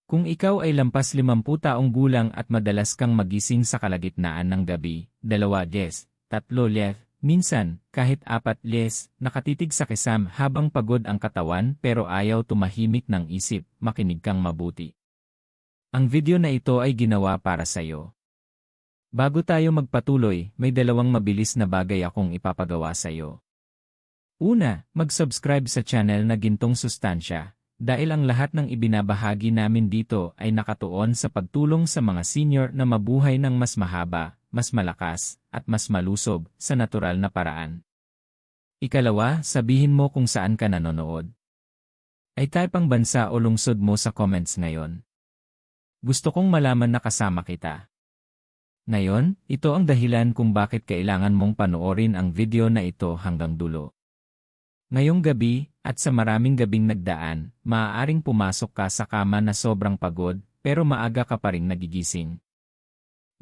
Kung ikaw ay lampas 50 taong gulang at madalas kang magising sa kalagitnaan ng gabi, 2 3 minsan, kahit 4 nakatitig sa kisam habang pagod ang katawan pero ayaw tumahimik ng isip, makinig kang mabuti. Ang video na ito ay ginawa para sa iyo. Bago tayo magpatuloy, may dalawang mabilis na bagay akong ipapagawa sa iyo. Una, mag-subscribe sa channel na Gintong Sustansya. Dahil ang lahat ng ibinabahagi namin dito ay nakatuon sa pagtulong sa mga senior na mabuhay ng mas mahaba, mas malakas, at mas malusob sa natural na paraan. Ikalawa, sabihin mo kung saan ka nanonood. Ay type ang bansa o lungsod mo sa comments ngayon. Gusto kong malaman na kasama kita. Ngayon, ito ang dahilan kung bakit kailangan mong panoorin ang video na ito hanggang dulo. Ngayong gabi, at sa maraming gabing nagdaan, maaaring pumasok ka sa kama na sobrang pagod, pero maaga ka pa ring nagigising.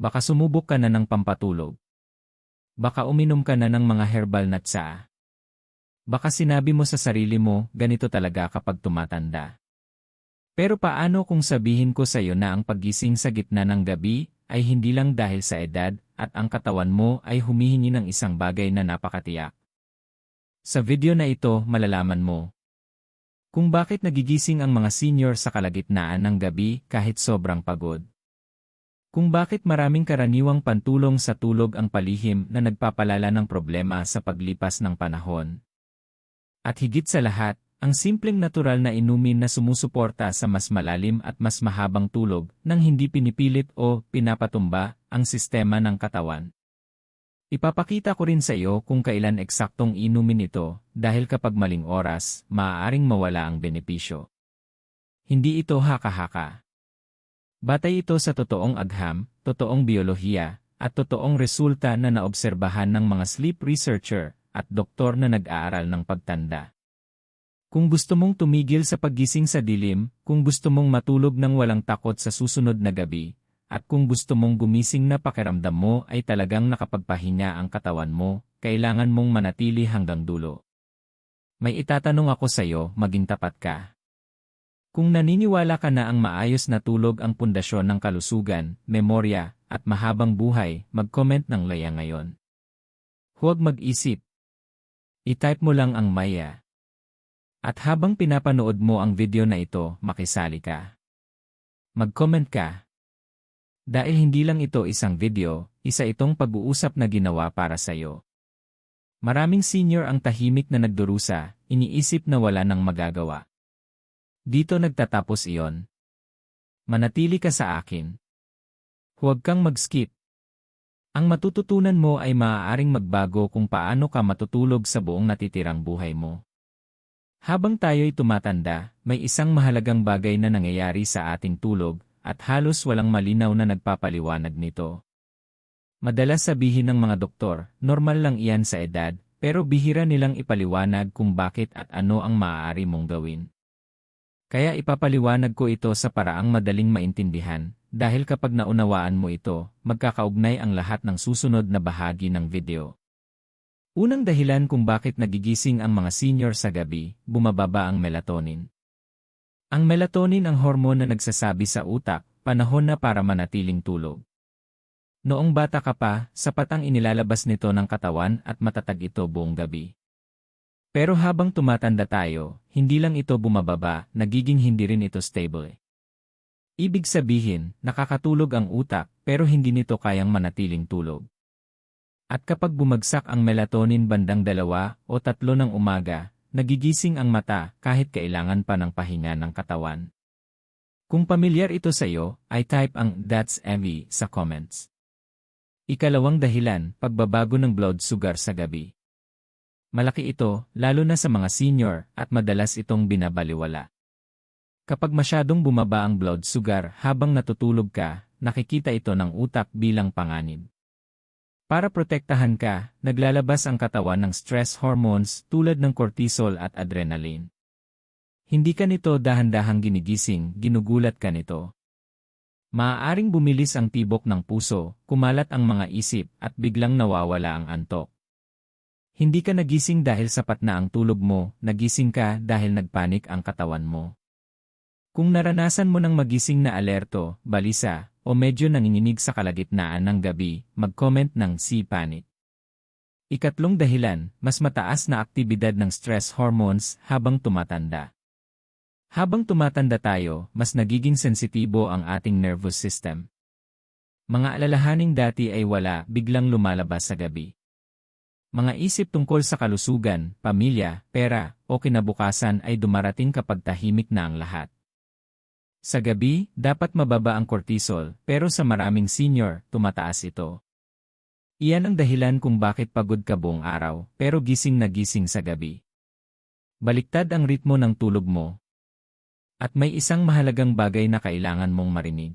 Baka sumubok ka na ng pampatulog. Baka uminom ka na ng mga herbal na tsaa. Baka sinabi mo sa sarili mo, ganito talaga kapag tumatanda. Pero paano kung sabihin ko sa iyo na ang paggising sa gitna ng gabi ay hindi lang dahil sa edad at ang katawan mo ay humihingi ng isang bagay na napakatiyak? Sa video na ito, malalaman mo kung bakit nagigising ang mga senior sa kalagitnaan ng gabi kahit sobrang pagod. Kung bakit maraming karaniwang pantulong sa tulog ang palihim na nagpapalala ng problema sa paglipas ng panahon. At higit sa lahat, ang simpleng natural na inumin na sumusuporta sa mas malalim at mas mahabang tulog nang hindi pinipilit o pinapatumba ang sistema ng katawan. Ipapakita ko rin sa iyo kung kailan eksaktong inumin ito dahil kapag maling oras, maaaring mawala ang benepisyo. Hindi ito haka-haka. Batay ito sa totoong agham, totoong biolohiya, at totoong resulta na naobserbahan ng mga sleep researcher at doktor na nag-aaral ng pagtanda. Kung gusto mong tumigil sa paggising sa dilim, kung gusto mong matulog ng walang takot sa susunod na gabi, at kung gusto mong gumising na pakiramdam mo ay talagang nakapagpahinga ang katawan mo, kailangan mong manatili hanggang dulo. May itatanong ako sa iyo, maging tapat ka. Kung naniniwala ka na ang maayos na tulog ang pundasyon ng kalusugan, memorya, at mahabang buhay, mag-comment ng laya ngayon. Huwag mag-isip. I-type mo lang ang Maya. At habang pinapanood mo ang video na ito, makisali ka. Mag-comment ka. Dahil hindi lang ito isang video, isa itong pag-uusap na ginawa para sa iyo. Maraming senior ang tahimik na nagdurusa, iniisip na wala nang magagawa. Dito nagtatapos iyon. Manatili ka sa akin. Huwag kang mag-skip. Ang matututunan mo ay maaaring magbago kung paano ka matutulog sa buong natitirang buhay mo. Habang tayo'y tumatanda, may isang mahalagang bagay na nangyayari sa ating tulog, at halos walang malinaw na nagpapaliwanag nito. Madalas sabihin ng mga doktor, normal lang iyan sa edad, pero bihira nilang ipaliwanag kung bakit at ano ang maaari mong gawin. Kaya ipapaliwanag ko ito sa paraang madaling maintindihan, dahil kapag naunawaan mo ito, magkakaugnay ang lahat ng susunod na bahagi ng video. Unang dahilan kung bakit nagigising ang mga senior sa gabi, bumababa ang melatonin. Ang melatonin ang hormone na nagsasabi sa utak, panahon na para manatiling tulog. Noong bata ka pa, sapat ang inilalabas nito ng katawan at matatag ito buong gabi. Pero habang tumatanda tayo, hindi lang ito bumababa, nagiging hindi rin ito stable. Ibig sabihin, nakakatulog ang utak pero hindi nito kayang manatiling tulog. At kapag bumagsak ang melatonin bandang 2 o 3 ng umaga, nagigising ang mata kahit kailangan pa ng pahinga ng katawan. Kung pamilyar ito sa iyo, ay type ang "That's Emmy" sa comments. Ikalawang dahilan, pagbabago ng blood sugar sa gabi. Malaki ito, lalo na sa mga senior, at madalas itong binabaliwala. Kapag masyadong bumaba ang blood sugar habang natutulog ka, nakikita ito ng utak bilang panganib. Para protektahan ka, naglalabas ang katawan ng stress hormones tulad ng cortisol at adrenaline. Hindi ka nito dahan-dahang ginigising, ginugulat ka nito. Maaaring bumilis ang tibok ng puso, kumalat ang mga isip, at biglang nawawala ang antok. Hindi ka nagising dahil sapat na ang tulog mo, nagising ka dahil nagpanik ang katawan mo. Kung naranasan mo ng magising na alerto, balisa, o medyo nanginginig sa kalagitnaan ng gabi, mag-comment ng "C panic". Ikatlong dahilan, mas mataas na aktibidad ng stress hormones habang tumatanda. Habang tumatanda tayo, mas nagiging sensitibo ang ating nervous system. Mga alalahaning dati ay wala, biglang lumalabas sa gabi. Mga isip tungkol sa kalusugan, pamilya, pera, o kinabukasan ay dumarating kapag tahimik na ang lahat. Sa gabi, dapat mababa ang cortisol, pero sa maraming senior, tumataas ito. Iyan ang dahilan kung bakit pagod ka buong araw, pero gising na gising sa gabi. Baliktad ang ritmo ng tulog mo. At may isang mahalagang bagay na kailangan mong marinig.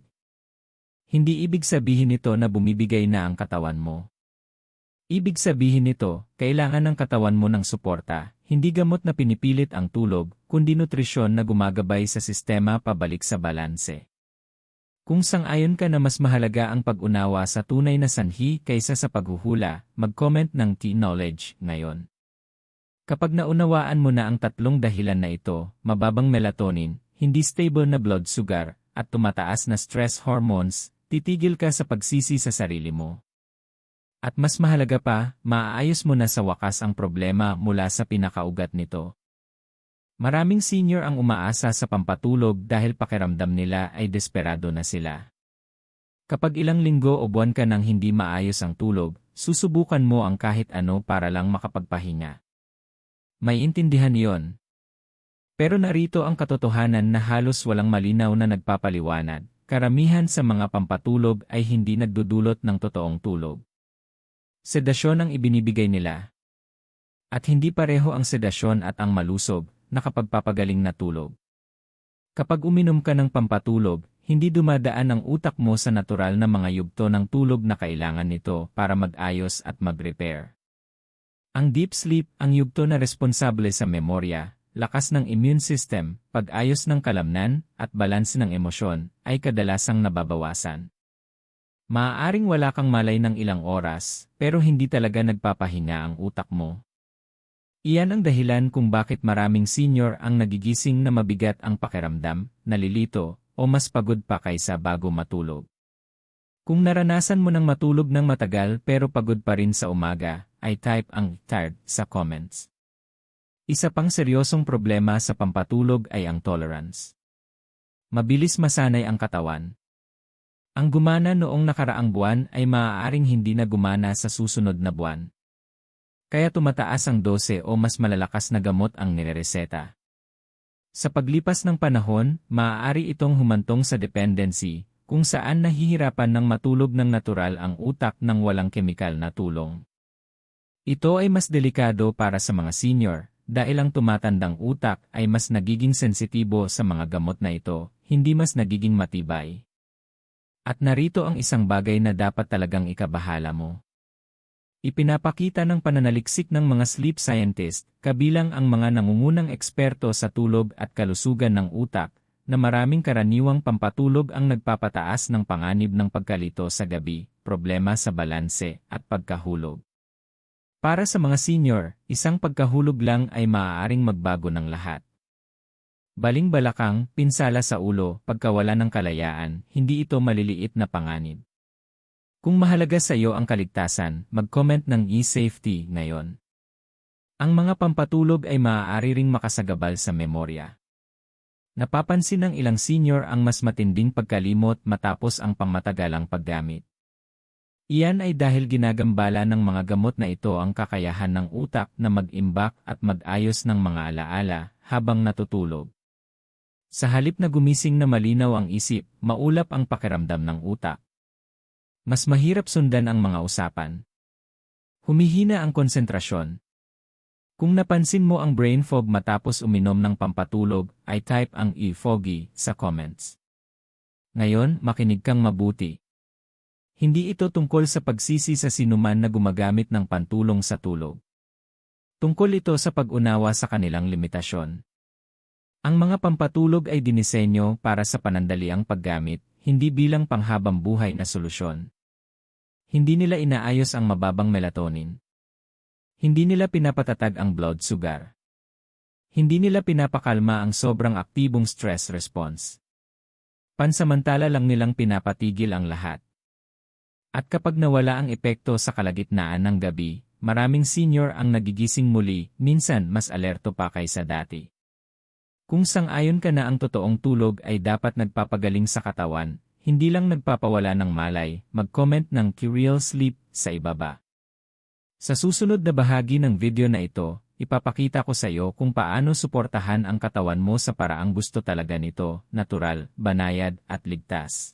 Hindi ibig sabihin nito na bumibigay na ang katawan mo. Ibig sabihin nito, kailangan ng katawan mo ng suporta, hindi gamot na pinipilit ang tulog, kundi nutrisyon na gumagabay sa sistema pabalik sa balanse. Kung sang-ayon ka na mas mahalaga ang pag-unawa sa tunay na sanhi kaysa sa paghuhula, mag-comment ng T-Knowledge ngayon. Kapag naunawaan mo na ang tatlong dahilan na ito, mababang melatonin, hindi stable na blood sugar, at tumataas na stress hormones, titigil ka sa pagsisi sa sarili mo. At mas mahalaga pa, maaayos mo na sa wakas ang problema mula sa pinakaugat nito. Maraming senior ang umaasa sa pampatulog dahil pakiramdam nila ay desperado na sila. Kapag ilang linggo o buwan ka nang hindi maayos ang tulog, susubukan mo ang kahit ano para lang makapagpahinga. May intindihan iyon. Pero narito ang katotohanan na halos walang malinaw na nagpapaliwanag. Karamihan sa mga pampatulog ay hindi nagdudulot ng totoong tulog. Sedasyon ang ibinibigay nila. At hindi pareho ang sedasyon at ang malusog, nakapagpapagaling na tulog. Kapag uminom ka ng pampatulog, hindi dumadaan ang utak mo sa natural na mga yugto ng tulog na kailangan nito para mag-ayos at mag-repair. Ang deep sleep, ang yugto na responsable sa memorya, lakas ng immune system, pag-ayos ng kalamnan, at balanse ng emosyon, ay kadalasang nababawasan. Maaaring wala kang malay ng ilang oras, pero hindi talaga nagpapahinga ang utak mo. Iyan ang dahilan kung bakit maraming senior ang nagigising na mabigat ang pakiramdam, nalilito, o mas pagod pa kaysa bago matulog. Kung naranasan mo ng matulog ng matagal pero pagod pa rin sa umaga, ay type ang "tired" sa comments. Isa pang seryosong problema sa pampatulog ay ang tolerance. Mabilis masanay ang katawan. Ang gumana noong nakaraang buwan ay maaaring hindi na gumana sa susunod na buwan. Kaya tumataas ang dose o mas malalakas na gamot ang nirereseta. Sa paglipas ng panahon, maaari itong humantong sa dependency, kung saan nahihirapan ng matulog ng natural ang utak ng walang kemikal na tulong. Ito ay mas delikado para sa mga senior, dahil ang tumatandang utak ay mas nagiging sensitibo sa mga gamot na ito, hindi mas nagiging matibay. At narito ang isang bagay na dapat talagang ikabahala mo. Ipinapakita ng pananaliksik ng mga sleep scientist, kabilang ang mga nangungunang eksperto sa tulog at kalusugan ng utak, na maraming karaniwang pampatulog ang nagpapataas ng panganib ng pagkalito sa gabi, problema sa balanse, at pagkahulog. Para sa mga senior, isang pagkahulog lang ay maaaring magbago ng lahat. Baling-balakang, pinsala sa ulo, pagkawala ng kalayaan, hindi ito maliliit na panganib. Kung mahalaga sa iyo ang kaligtasan, mag-comment ng e-safety ngayon. Ang mga pampatulog ay maaari ring makasagabal sa memorya. Napapansin ng ilang senior ang mas matinding pagkalimot matapos ang pangmatagalang paggamit. Iyan ay dahil ginagambala ng mga gamot na ito ang kakayahan ng utak na mag-imbak at mag-ayos ng mga alaala habang natutulog. Sa halip na gumising na malinaw ang isip, maulap ang pakiramdam ng utak. Mas mahirap sundan ang mga usapan. Humihina ang konsentrasyon. Kung napansin mo ang brain fog matapos uminom ng pampatulog, ay type ang "foggy" sa comments. Ngayon, makinig kang mabuti. Hindi ito tungkol sa pagsisi sa sinuman na gumagamit ng pantulong sa tulog. Tungkol ito sa pag-unawa sa kanilang limitasyon. Ang mga pampatulog ay dinisenyo para sa panandaliang paggamit, hindi bilang panghabang buhay na solusyon. Hindi nila inaayos ang mababang melatonin. Hindi nila pinapatatag ang blood sugar. Hindi nila pinapakalma ang sobrang aktibong stress response. Pansamantala lang nilang pinapatigil ang lahat. At kapag nawala ang epekto sa kalagitnaan ng gabi, maraming senior ang nagigising muli, minsan mas alerto pa kaysa dati. Kung sang-ayon ka na ang totoong tulog ay dapat nagpapagaling sa katawan, hindi lang nagpapawala ng malay, mag-comment ng "Real Sleep" sa ibaba. Sa susunod na bahagi ng video na ito, ipapakita ko sa iyo kung paano suportahan ang katawan mo sa paraang gusto talaga nito, natural, banayad, at ligtas.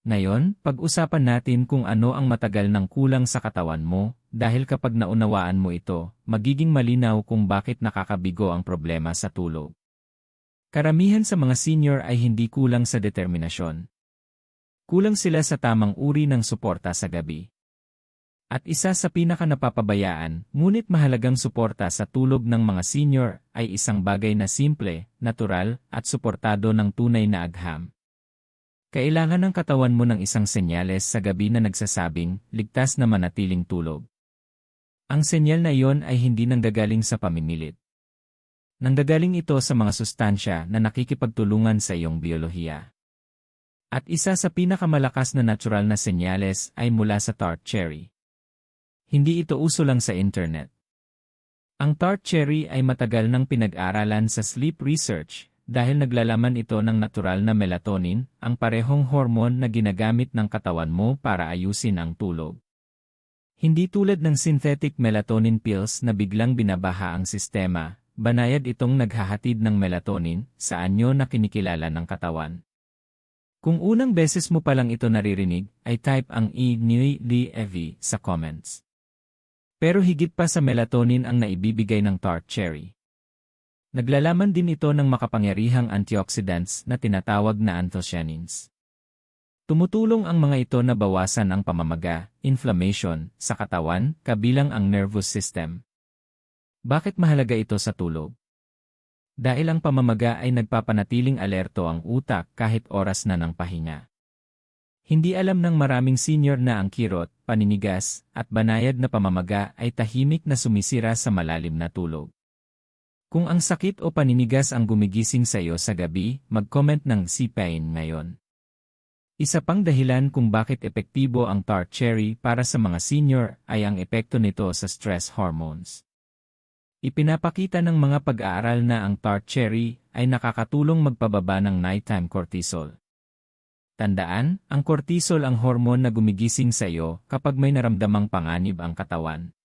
Ngayon, pag-usapan natin kung ano ang matagal ng kulang sa katawan mo, dahil kapag naunawaan mo ito, magiging malinaw kung bakit nakakabigo ang problema sa tulog. Karamihan sa mga senior ay hindi kulang sa determinasyon. Kulang sila sa tamang uri ng suporta sa gabi. At isa sa pinaka-napapabayaan, ngunit mahalagang suporta sa tulog ng mga senior ay isang bagay na simple, natural, at suportado ng tunay na agham. Kailangan ng katawan mo ng isang senyales sa gabi na nagsasabing, ligtas na manatiling tulog. Ang senyal na iyon ay hindi nanggagaling sa pamimilit. Nanggagaling ito sa mga sustansya na nakikipagtulungan sa iyong biyolohiya. At isa sa pinakamalakas na natural na senyales ay mula sa tart cherry. Hindi ito uso lang sa internet. Ang tart cherry ay matagal nang pinag-aralan sa sleep research, dahil naglalaman ito ng natural na melatonin, ang parehong hormone na ginagamit ng katawan mo para ayusin ang tulog. Hindi tulad ng synthetic melatonin pills na biglang binabaha ang sistema, banayad itong naghahatid ng melatonin sa anyo na kinikilala ng katawan. Kung unang beses mo palang ito naririnig, ay type ang "EV" sa comments. Pero higit pa sa melatonin ang naibibigay ng tart cherry. Naglalaman din ito ng makapangyarihang antioxidants na tinatawag na anthocyanins. Tumutulong ang mga ito na bawasan ang pamamaga, inflammation, sa katawan, kabilang ang nervous system. Bakit mahalaga ito sa tulog? Dahil ang pamamaga ay nagpapanatiling alerto ang utak kahit oras na ng pahinga. Hindi alam ng maraming senior na ang kirot, paninigas, at banayad na pamamaga ay tahimik na sumisira sa malalim na tulog. Kung ang sakit o paninigas ang gumigising sa iyo sa gabi, mag-comment ng "pain" ngayon. Isa pang dahilan kung bakit epektibo ang tart cherry para sa mga senior ay ang epekto nito sa stress hormones. Ipinapakita ng mga pag-aaral na ang tart cherry ay nakakatulong magpababa ng nighttime cortisol. Tandaan, ang cortisol ang hormone na gumigising sa iyo kapag may naramdamang panganib ang katawan.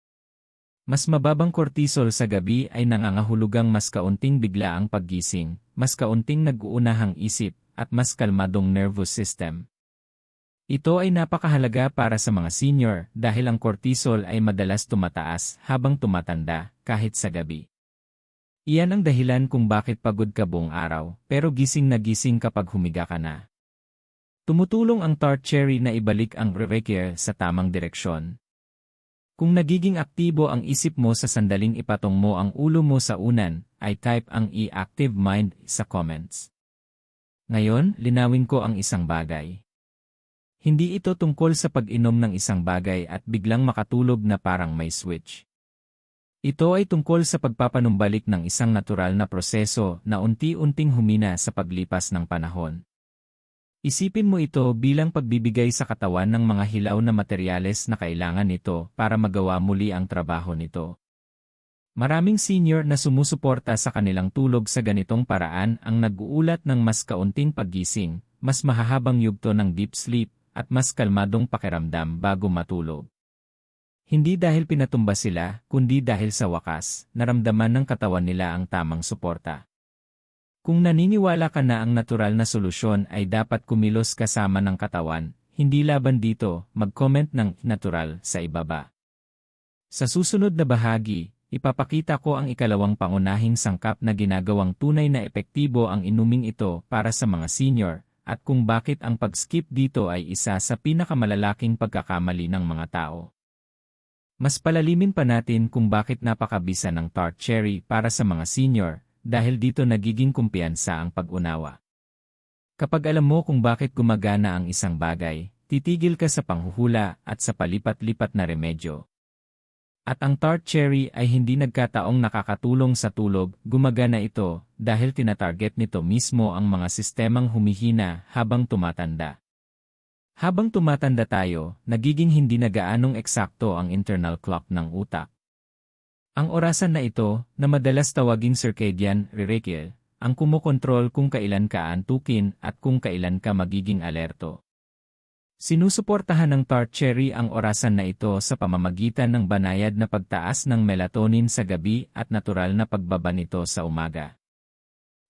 Mas mababang cortisol sa gabi ay nangangahulugang mas kaunting bigla ang paggising, mas kaunting nag-uunahang isip, at mas kalmadong nervous system. Ito ay napakahalaga para sa mga senior dahil ang cortisol ay madalas tumataas habang tumatanda, kahit sa gabi. Iyan ang dahilan kung bakit pagod ka buong araw, pero gising na gising kapag humiga ka na. Tumutulong ang tart cherry na ibalik ang Reverie sa tamang direksyon. Kung nagiging aktibo ang isip mo sa sandaling ipatong mo ang ulo mo sa unan, ay type ang "active mind" sa comments. Ngayon, linawin ko ang isang bagay. Hindi ito tungkol sa pag-inom ng isang bagay at biglang makatulog na parang may switch. Ito ay tungkol sa pagpapanumbalik ng isang natural na proseso na unti-unting humina sa paglipas ng panahon. Isipin mo ito bilang pagbibigay sa katawan ng mga hilaw na materyales na kailangan nito para magawa muli ang trabaho nito. Maraming senior na sumusuporta sa kanilang tulog sa ganitong paraan ang nag-uulat ng mas kaunting paggising, mas mahahabang yugto ng deep sleep, at mas kalmadong pakiramdam bago matulog. Hindi dahil pinatumba sila, kundi dahil sa wakas, naramdaman ng katawan nila ang tamang suporta. Kung naniniwala ka na ang natural na solusyon ay dapat kumilos kasama ng katawan, hindi laban dito, mag-comment ng "natural" sa ibaba. Sa susunod na bahagi, ipapakita ko ang ikalawang pangunahing sangkap na ginagawang tunay na epektibo ang inuming ito para sa mga senior, at kung bakit ang pag-skip dito ay isa sa pinakamalalaking pagkakamali ng mga tao. Mas palalimin pa natin kung bakit napakabisa ng tart cherry para sa mga senior, dahil dito nagiging kumpiyansa ang pag-unawa. Kapag alam mo kung bakit gumagana ang isang bagay, titigil ka sa panghuhula at sa palipat-lipat na remedyo. At ang tart cherry ay hindi nagkataong nakakatulong sa tulog, gumagana ito dahil tinatarget nito mismo ang mga sistemang humihina habang tumatanda. Habang tumatanda tayo, nagiging hindi na gaanong eksakto ang internal clock ng utak. Ang orasan na ito, na madalas tawaging circadian rhythm, ang kumokontrol kung kailan ka aantukin at kung kailan ka magiging alerto. Sinusuportahan ng tart cherry ang orasan na ito sa pamamagitan ng banayad na pagtaas ng melatonin sa gabi at natural na pagbaba nito sa umaga.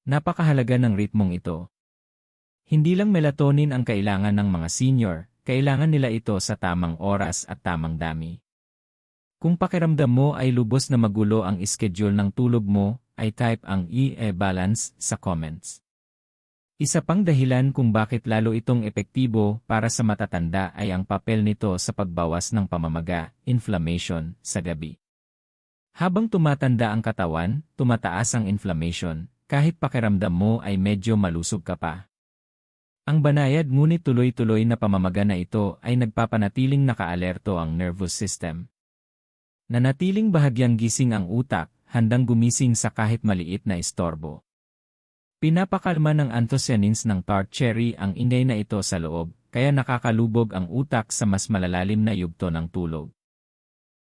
Napakahalaga ng ritmong ito. Hindi lang melatonin ang kailangan ng mga senior, kailangan nila ito sa tamang oras at tamang dami. Kung pakiramdam mo ay lubos na magulo ang schedule ng tulog mo, ay type ang e-balance sa comments. Isa pang dahilan kung bakit lalo itong epektibo para sa matatanda ay ang papel nito sa pagbawas ng pamamaga, inflammation, sa gabi. Habang tumatanda ang katawan, tumataas ang inflammation, kahit pakiramdam mo ay medyo malusog ka pa. Ang banayad ngunit tuloy-tuloy na pamamaga na ito ay nagpapanatiling nakaalerto ang nervous system. Nanatiling bahagyang gising ang utak, handang gumising sa kahit maliit na istorbo. Pinapakalma ng anthocyanins ng tart cherry ang ingay na ito sa loob, kaya nakakalubog ang utak sa mas malalalim na yugto ng tulog.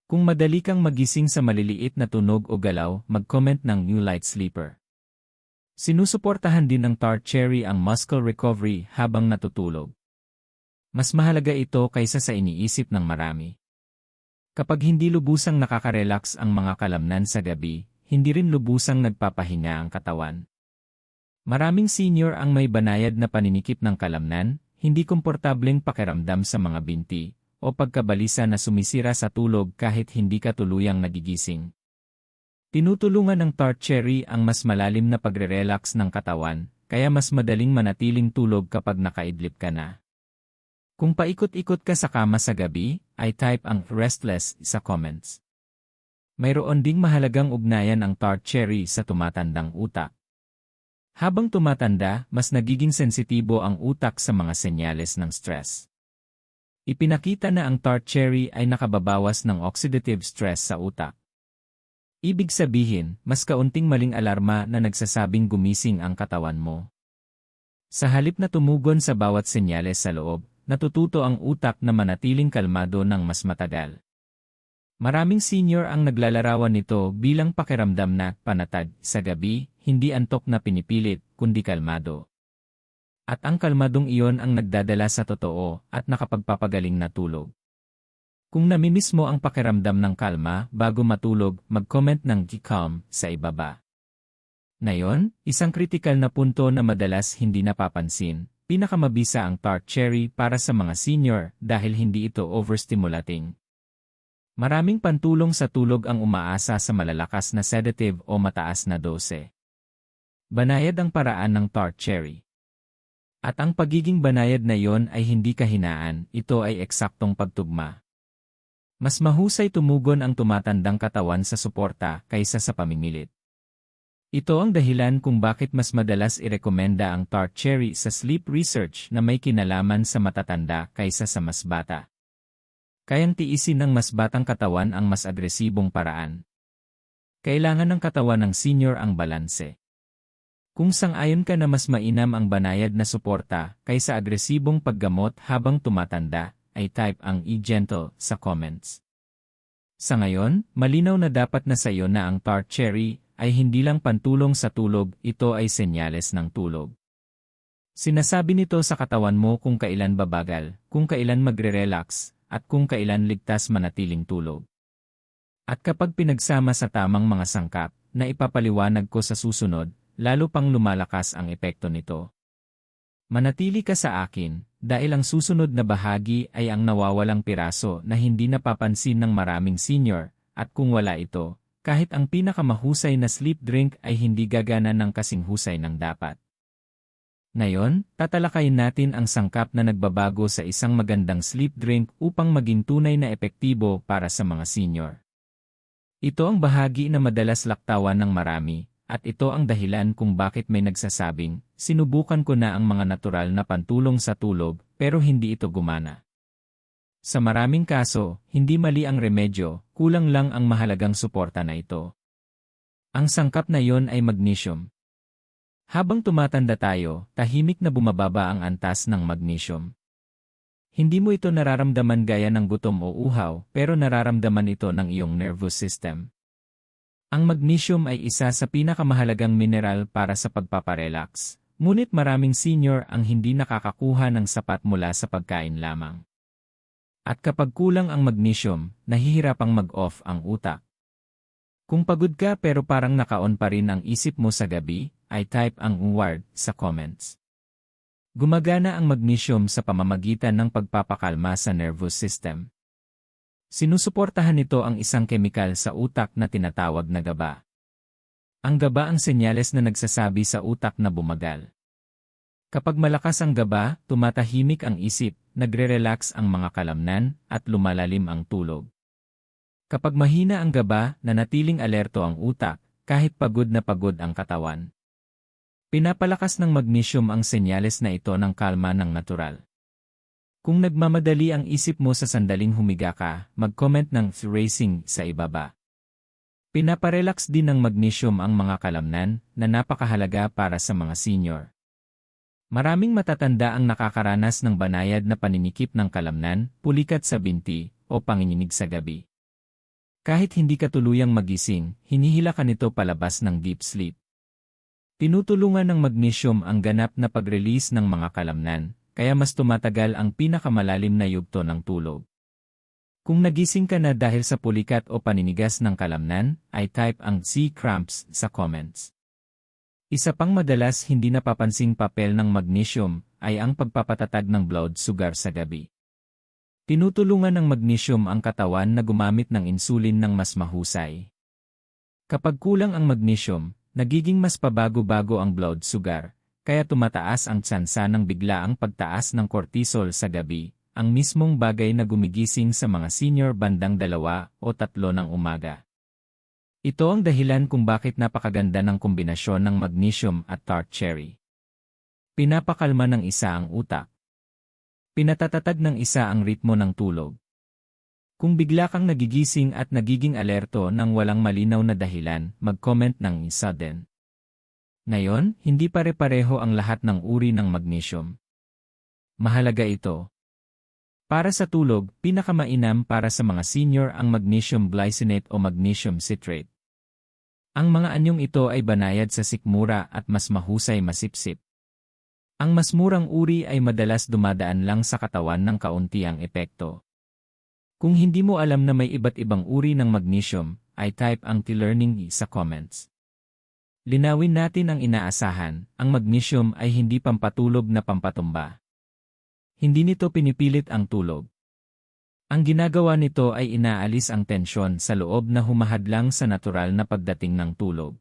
Kung madali kang magising sa maliliit na tunog o galaw, mag-comment ng New Light Sleeper. Sinusuportahan din ng tart cherry ang muscle recovery habang natutulog. Mas mahalaga ito kaysa sa iniisip ng marami. Kapag hindi lubusang nakaka-relax ang mga kalamnan sa gabi, hindi rin lubusang nagpapahinga ang katawan. Maraming senior ang may banayad na paninikip ng kalamnan, hindi komportableng pakiramdam sa mga binti, o pagkabalisa na sumisira sa tulog kahit hindi ka tuluyang nagigising. Tinutulungan ng tart cherry ang mas malalim na pagre-relax ng katawan, kaya mas madaling manatiling tulog kapag nakaidlip ka na. Kung paikot-ikot ka sa kama sa gabi, ay type ang restless sa comments. Mayroon ding mahalagang ugnayan ang tart cherry sa tumatandang utak. Habang tumatanda, mas nagiging sensitibo ang utak sa mga senyales ng stress. Ipinakita na ang tart cherry ay nakababawas ng oxidative stress sa utak. Ibig sabihin, mas kaunting maling alarma na nagsasabing gumising ang katawan mo. Sa halip na tumugon sa bawat senyales sa loob, natututo ang utak na manatiling kalmado ng mas matagal. Maraming senior ang naglalarawan nito bilang pakiramdam na panatag sa gabi, hindi antok na pinipilit, kundi kalmado. At ang kalmadong iyon ang nagdadala sa totoo at nakapagpapagaling na tulog. Kung namimiss mo ang pakiramdam ng kalma bago matulog, mag-comment ng "calm" sa ibaba. Ngayon, isang kritikal na punto na madalas hindi napapansin, pinakamabisa ang tart cherry para sa mga senior dahil hindi ito overstimulating. Maraming pantulong sa tulog ang umaasa sa malalakas na sedative o mataas na dose. Banayad ang paraan ng tart cherry. At ang pagiging banayad na iyon ay hindi kahinaan, ito ay eksaktong pagtugma. Mas mahusay tumugon ang tumatandang katawan sa suporta kaysa sa pamimilit. Ito ang dahilan kung bakit mas madalas irekomenda ang tart cherry sa sleep research na may kinalaman sa matatanda kaysa sa mas bata. Kayang tiisin ng mas batang katawan ang mas agresibong paraan. Kailangan ng katawan ng senior ang balanse. Kung sang-ayon ka na mas mainam ang banayad na suporta kaysa agresibong paggamot habang tumatanda, ay type ang "gentle" sa comments. Sa ngayon, malinaw na dapat na sa iyo na ang tart cherry ay hindi lang pantulong sa tulog, ito ay senyales ng tulog. Sinasabi nito sa katawan mo kung kailan babagal, kung kailan magre-relax, at kung kailan ligtas manatiling tulog. At kapag pinagsama sa tamang mga sangkap, na ipapaliwanag ko sa susunod, lalo pang lumalakas ang epekto nito. Manatili ka sa akin, dahil ang susunod na bahagi ay ang nawawalang piraso na hindi napapansin ng maraming senior, at kung wala ito, kahit ang pinakamahusay na sleep drink ay hindi gagana ng kasing husay ng dapat. Ngayon, tatalakayin natin ang sangkap na nagbabago sa isang magandang sleep drink upang maging tunay na epektibo para sa mga senior. Ito ang bahagi na madalas laktawan ng marami, at ito ang dahilan kung bakit may nagsasabing, sinubukan ko na ang mga natural na pantulong sa tulog, pero hindi ito gumana. Sa maraming kaso, hindi mali ang remedyo, kulang lang ang mahalagang suporta na ito. Ang sangkap na iyon ay magnesium. Habang tumatanda tayo, tahimik na bumababa ang antas ng magnesium. Hindi mo ito nararamdaman gaya ng gutom o uhaw, pero nararamdaman ito ng iyong nervous system. Ang magnesium ay isa sa pinakamahalagang mineral para sa pagpaparelax, ngunit maraming senior ang hindi nakakakuha ng sapat mula sa pagkain lamang. At kapag kulang ang magnesium, nahihirapang mag-off ang utak. Kung pagod ka pero parang naka-on pa rin ang isip mo sa gabi, ay type ang word sa comments. Gumagana ang magnesium sa pamamagitan ng pagpapakalma sa nervous system. Sinusuportahan nito ang isang kemikal sa utak na tinatawag na GABA. Ang GABA ang senyales na nagsasabi sa utak na bumagal. Kapag malakas ang GABA, tumatahimik ang isip, nagre-relax ang mga kalamnan, at lumalalim ang tulog. Kapag mahina ang GABA, nanatiling alerto ang utak, kahit pagod na pagod ang katawan. Pinapalakas ng magnesium ang senyales na ito ng kalma ng natural. Kung nagmamadali ang isip mo sa sandaling humiga ka, mag-comment ng racing sa ibaba. Pinaparelax din ng magnesium ang mga kalamnan na napakahalaga para sa mga senior. Maraming matatanda ang nakakaranas ng banayad na paninikip ng kalamnan, pulikat sa binti, o panginginig sa gabi. Kahit hindi ka tuluyang magising, hinihila ka nito palabas ng deep sleep. Tinutulungan ng magnesium ang ganap na pag-release ng mga kalamnan, kaya mas tumatagal ang pinakamalalim na yugto ng tulog. Kung nagising ka na dahil sa pulikat o paninigas ng kalamnan, ay type ang C cramps sa comments. Isa pang madalas hindi napapansing papel ng magnesium ay ang pagpapatatag ng blood sugar sa gabi. Tinutulungan ng magnesium ang katawan na gumamit ng insulin ng mas mahusay. Kapag kulang ang magnesium, nagiging mas pabago-bago ang blood sugar, kaya tumataas ang tsansa ng biglaang pagtaas ng cortisol sa gabi, ang mismong bagay na gumigising sa mga senior bandang 2 o 3 ng umaga. Ito ang dahilan kung bakit napakaganda ng kombinasyon ng magnesium at tart cherry. Pinapakalma ng isa ang utak. Pinatatatag ng isa ang ritmo ng tulog. Kung bigla kang nagigising at nagiging alerto ng walang malinaw na dahilan, mag-comment ng sudden. Ngayon, hindi pare-pareho ang lahat ng uri ng magnesium. Mahalaga ito. Para sa tulog, pinakamainam para sa mga senior ang magnesium glycinate o magnesium citrate. Ang mga anyong ito ay banayad sa sikmura at mas mahusay masipsip. Ang mas murang uri ay madalas dumadaan lang sa katawan ng kaunti ang epekto. Kung hindi mo alam na may iba't ibang uri ng magnesium, ay type ang T-Learning sa comments. Linawin natin ang inaasahan, ang magnesium ay hindi pampatulog na pampatumba. Hindi nito pinipilit ang tulog. Ang ginagawa nito ay inaalis ang tensyon sa loob na humahadlang sa natural na pagdating ng tulog.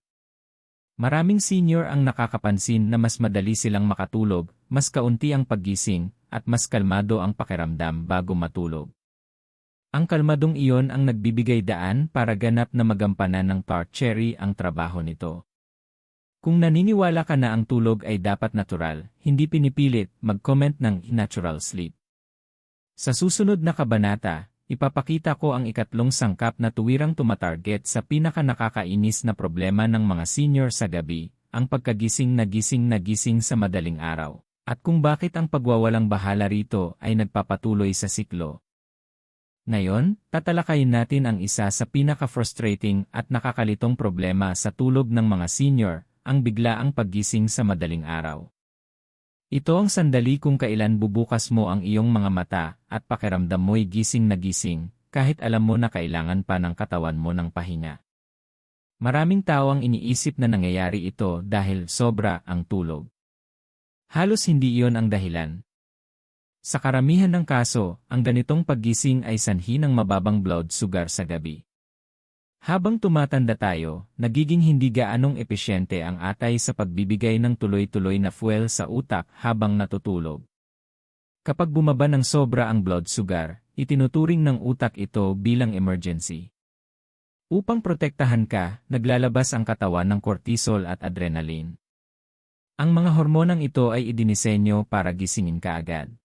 Maraming senior ang nakakapansin na mas madali silang makatulog, mas kaunti ang paggising, at mas kalmado ang pakiramdam bago matulog. Ang kalmadong iyon ang nagbibigay daan para ganap na magampanan ng tart cherry ang trabaho nito. Kung naniniwala ka na ang tulog ay dapat natural, hindi pinipilit, mag-comment ng natural sleep. Sa susunod na kabanata, ipapakita ko ang ikatlong sangkap na tuwirang tumatarget sa pinaka-nakakainis na problema ng mga senior sa gabi, ang pagkagising na gising sa madaling araw, at kung bakit ang pagwawalang bahala rito ay nagpapatuloy sa siklo. Ngayon, tatalakayin natin ang isa sa pinaka-frustrating at nakakalitong problema sa tulog ng mga senior, ang biglaang paggising sa madaling araw. Ito ang sandali kung kailan bubukas mo ang iyong mga mata at pakiramdam mo'y gising na gising, kahit alam mo na kailangan pa ng katawan mo ng pahinga. Maraming tao ang iniisip na nangyayari ito dahil sobra ang tulog. Halos hindi iyon ang dahilan. Sa karamihan ng kaso, ang ganitong paggising ay sanhi ng mababang blood sugar sa gabi. Habang tumatanda tayo, nagiging hindi gaanong epesyente ang atay sa pagbibigay ng tuloy-tuloy na fuel sa utak habang natutulog. Kapag bumaba ng sobra ang blood sugar, itinuturing ng utak ito bilang emergency. Upang protektahan ka, naglalabas ang katawan ng cortisol at adrenaline. Ang mga hormonang ito ay idinisenyo para gisingin ka agad.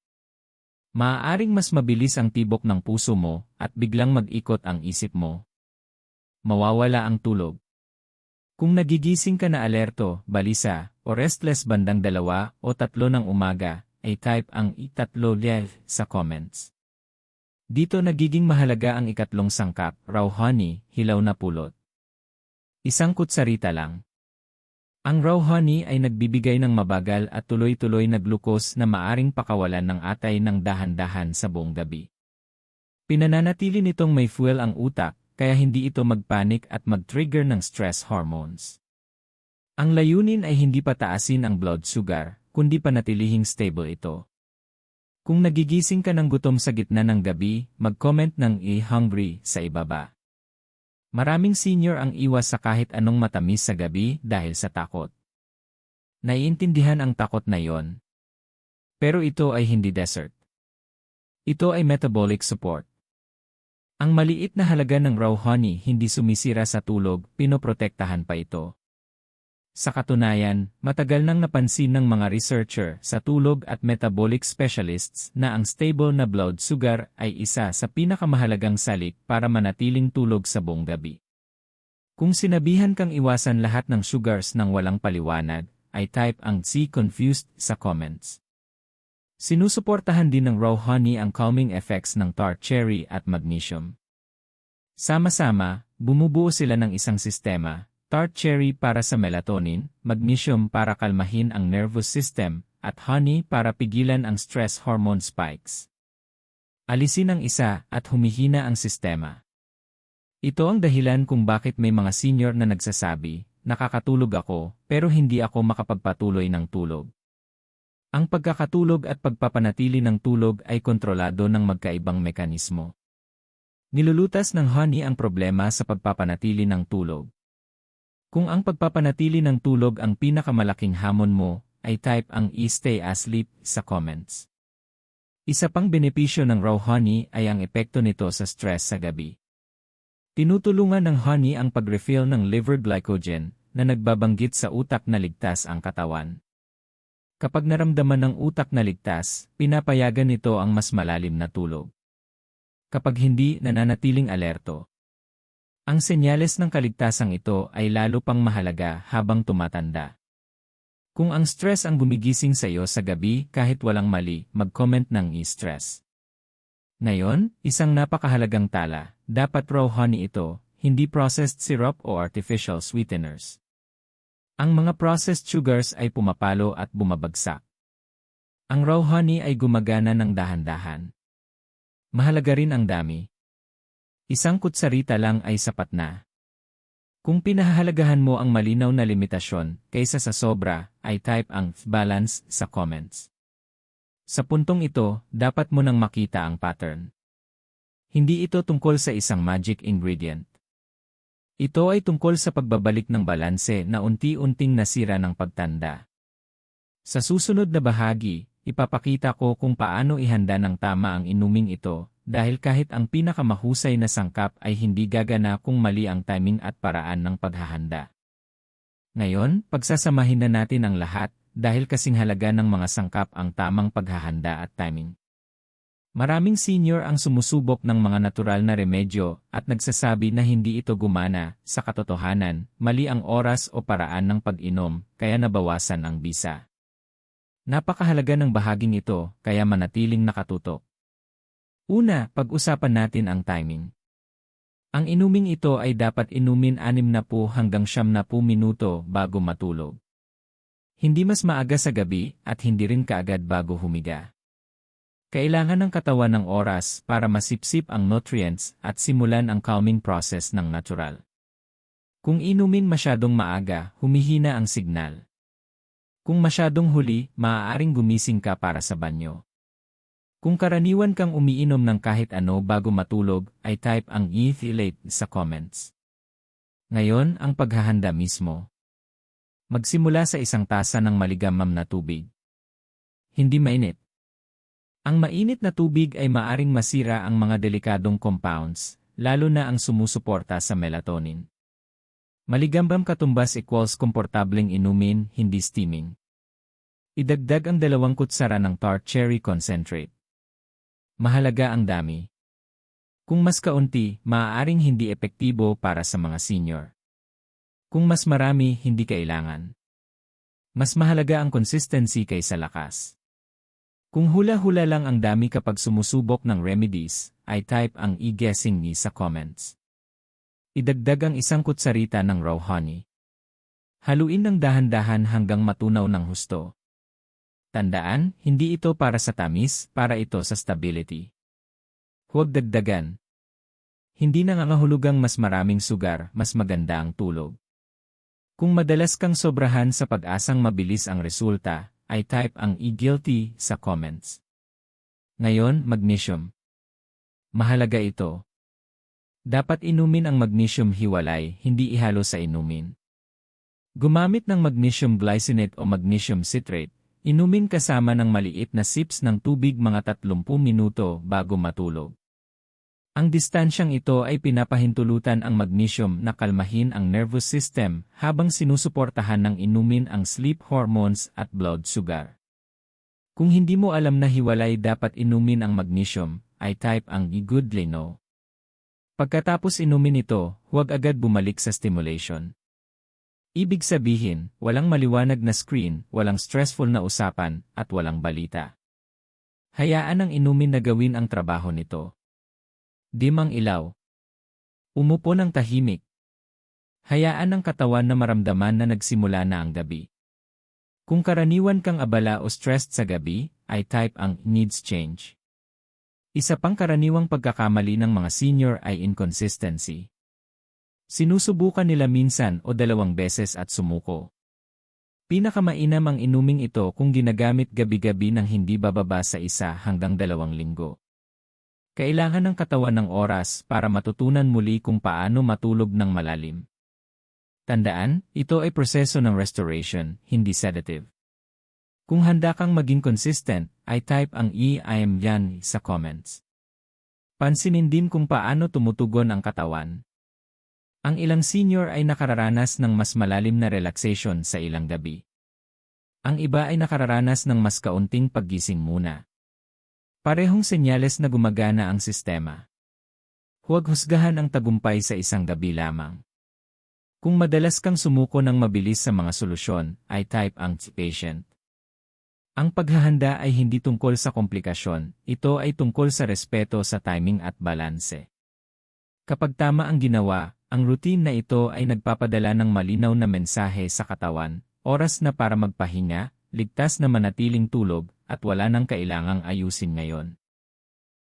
Maaaring mas mabilis ang tibok ng puso mo at biglang mag-ikot ang isip mo. Mawawala ang tulog. Kung nagigising ka na alerto, balisa, o restless bandang 2 o 3 ng umaga, ay type ang i-3 sa comments. Dito nagiging mahalaga ang ikatlong sangkap, raw honey, hilaw na pulot. Isang kutsarita lang. Ang raw honey ay nagbibigay ng mabagal at tuloy-tuloy na glucose na maaring pakawalan ng atay ng dahan-dahan sa buong gabi. Pinananatili nitong may fuel ang utak, kaya hindi ito magpanik at mag-trigger ng stress hormones. Ang layunin ay hindi pataasin ang blood sugar, kundi panatilihing stable ito. Kung nagigising ka ng gutom sa gitna ng gabi, mag-comment ng hungry sa ibaba. Maraming senior ang iwas sa kahit anong matamis sa gabi dahil sa takot. Naiintindihan ang takot na yon. Pero ito ay hindi dessert. Ito ay metabolic support. Ang maliit na halaga ng raw honey hindi sumisira sa tulog, pinoprotektahan pa ito. Sa katunayan, matagal nang napansin ng mga researcher sa tulog at metabolic specialists na ang stable na blood sugar ay isa sa pinakamahalagang salik para manatiling tulog sa buong gabi. Kung sinabihan kang iwasan lahat ng sugars ng walang paliwanag, ay type ang C confused sa comments. Sinusuportahan din ng raw honey ang calming effects ng tart cherry at magnesium. Sama-sama, bumubuo sila ng isang sistema. Tart cherry para sa melatonin, magnesium para kalmahin ang nervous system, at honey para pigilan ang stress hormone spikes. Alisin ang isa at humihina ang sistema. Ito ang dahilan kung bakit may mga senior na nagsasabi, nakakatulog ako, pero hindi ako makapagpatuloy ng tulog. Ang pagkakatulog at pagpapanatili ng tulog ay kontrolado ng magkaibang mekanismo. Nilulutas ng honey ang problema sa pagpapanatili ng tulog. Kung ang pagpapanatili ng tulog ang pinakamalaking hamon mo, ay type ang stay asleep sa comments. Isa pang benepisyo ng raw honey ay ang epekto nito sa stress sa gabi. Tinutulungan ng honey ang pag-refill ng liver glycogen na nagbabanggit sa utak na ligtas ang katawan. Kapag naramdaman ng utak na ligtas, pinapayagan nito ang mas malalim na tulog. Kapag hindi, nananatiling alerto. Ang senyales ng kaligtasang ito ay lalo pang mahalaga habang tumatanda. Kung ang stress ang gumigising sa iyo sa gabi kahit walang mali, mag-comment ng stress. Ngayon, isang napakahalagang tala, dapat raw honey ito, hindi processed syrup o artificial sweeteners. Ang mga processed sugars ay pumapalo at bumabagsak. Ang raw honey ay gumagana ng dahan-dahan. Mahalaga rin ang dami. Isang kutsarita lang ay sapat na. Kung pinahahalagahan mo ang malinaw na limitasyon kaysa sa sobra, ay type ang balance sa comments. Sa puntong ito, dapat mo nang makita ang pattern. Hindi ito tungkol sa isang magic ingredient. Ito ay tungkol sa pagbabalik ng balanse na unti-unting nasira ng pagtanda. Sa susunod na bahagi, ipapakita ko kung paano ihanda ng tama ang inuming ito, dahil kahit ang pinakamahusay na sangkap ay hindi gagana kung mali ang timing at paraan ng paghahanda. Ngayon, pagsasamahin na natin ang lahat, dahil kasing halaga ng mga sangkap ang tamang paghahanda at timing. Maraming senior ang sumusubok ng mga natural na remedyo at nagsasabi na hindi ito gumana, sa katotohanan, mali ang oras o paraan ng pag-inom, kaya nabawasan ang bisa. Napakahalaga ng bahaging ito, kaya manatiling nakatutok. Una, pag-usapan natin ang timing. Ang inuming ito ay dapat inumin 60 hanggang 70 minuto bago matulog. Hindi mas maaga sa gabi at hindi rin kaagad bago humiga. Kailangan ng katawan ng oras para masipsip ang nutrients at simulan ang calming process ng natural. Kung inumin masyadong maaga, humihina ang signal. Kung masyadong huli, maaaring gumising ka para sa banyo. Kung karaniwan kang umiinom ng kahit ano bago matulog, ay type ang late sa comments. Ngayon, ang paghahanda mismo. Magsimula sa 1 tasa ng maligamgam na tubig. Hindi mainit. Ang mainit na tubig ay maaring masira ang mga delikadong compounds, lalo na ang sumusuporta sa melatonin. Maligamgam katumbas equals komportableng inumin, hindi steaming. Idagdag ang 2 kutsara ng tart cherry concentrate. Mahalaga ang dami. Kung mas kaunti, maaaring hindi epektibo para sa mga senior. Kung mas marami, hindi kailangan. Mas mahalaga ang consistency kaysa lakas. Kung hula-hula lang ang dami kapag sumusubok ng remedies, ay type ang i-guessing ni sa comments. Idagdag ang isang kutsarita ng raw honey. Haluin ng dahan-dahan hanggang matunaw ng husto. Tandaan, hindi ito para sa tamis, para ito sa stability. Huwag dagdagan. Hindi nangangahulugang mas maraming sugar, mas maganda ang tulog. Kung madalas kang sobrahan sa pag-asang mabilis ang resulta, ay type ang i-guilty sa comments. Ngayon, magnesium. Mahalaga ito. Dapat inumin ang magnesium hiwalay, hindi ihalo sa inumin. Gumamit ng magnesium glycinate o magnesium citrate. Inumin kasama ng maliit na sips ng tubig mga 30 minuto bago matulog. Ang distansyang ito ay pinapahintulutan ang magnesium na kalmahin ang nervous system habang sinusuportahan ng inumin ang sleep hormones at blood sugar. Kung hindi mo alam na hiwalay dapat inumin ang magnesium, ay type ang i-goodly no. Pagkatapos inumin ito, huwag agad bumalik sa stimulation. Ibig sabihin, walang maliwanag na screen, walang stressful na usapan, at walang balita. Hayaan ang inumin na gawin ang trabaho nito. Dim ang ilaw. Umupo ng tahimik. Hayaan ang katawan na maramdaman na nagsimula na ang gabi. Kung karaniwan kang abala o stressed sa gabi, ay type ang needs change. Isa pang karaniwang pagkakamali ng mga senior ay inconsistency. Sinusubukan nila minsan o 2 beses at sumuko. Pinakamainam ang inuming ito kung ginagamit gabi-gabi ng hindi bababa sa 1 hanggang 2 linggo. Kailangan ng katawan ng oras para matutunan muli kung paano matulog ng malalim. Tandaan, ito ay proseso ng restoration, hindi sedative. Kung handa kang maging consistent, ay type ang I am yan sa comments. Pansinin din kung paano tumutugon ang katawan. Ang ilang senior ay nakararanas ng mas malalim na relaxation sa ilang gabi. Ang iba ay nakararanas ng mas kaunting paggising muna. Parehong senyales na gumagana ang sistema. Huwag husgahan ang tagumpay sa isang gabi lamang. Kung madalas kang sumuko ng mabilis sa mga solusyon, ay type ang patient. Ang paghahanda ay hindi tungkol sa komplikasyon, ito ay tungkol sa respeto sa timing at balanse. Kapag tama ang ginawa, ang routine na ito ay nagpapadala ng malinaw na mensahe sa katawan, oras na para magpahinga, ligtas na manatiling tulog, at wala nang kailangang ayusin ngayon.